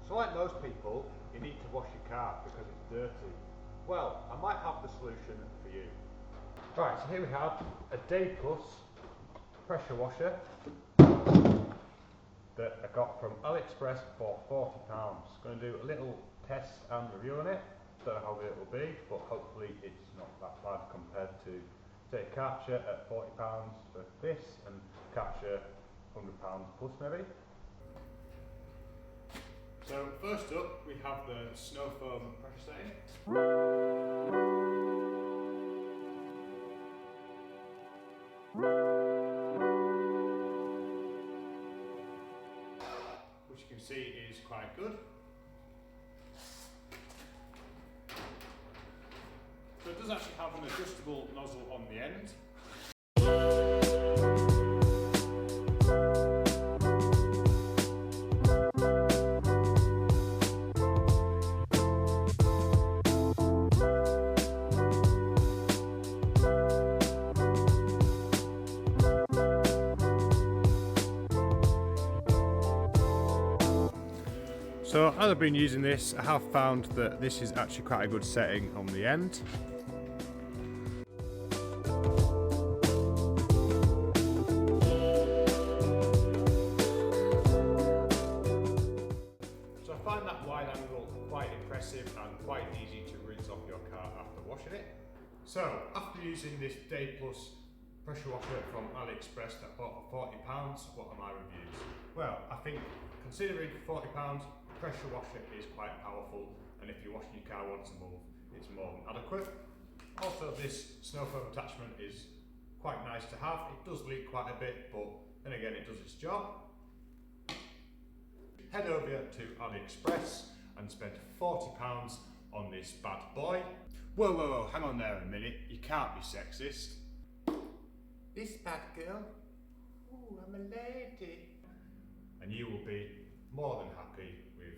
So like most people, you need to wash your car because it's dirty. Well, I might have the solution for you. Right, so here we have a Day Plus pressure washer that I got from AliExpress for £40. Going to do a little test and review on it. Don't know how good it will be, but hopefully it's not that bad compared to, say, Karcher at £40 for this and Karcher £100 plus maybe. So first up we have the snow foam pressure setting. Which you can see is quite good. So it does actually have an adjustable nozzle on the end. So as I've been using this, I have found that this is actually quite a good setting on the end. So I find that wide angle quite impressive and quite easy to rinse off your car after washing it. So after using this Day Plus pressure washer from AliExpress that I bought for £40, what are my reviews? Well, I think considering £40, pressure washer is quite powerful, and if you're washing your car once a month, it's more than adequate. Also, this snow foam attachment is quite nice to have. It does leak quite a bit, but then again, it does its job. Head over to AliExpress and spend £40 on this bad boy. Whoa, whoa, whoa, hang on there a minute. You can't be sexist. This bad girl? Ooh, I'm a lady. And you will be more than happy with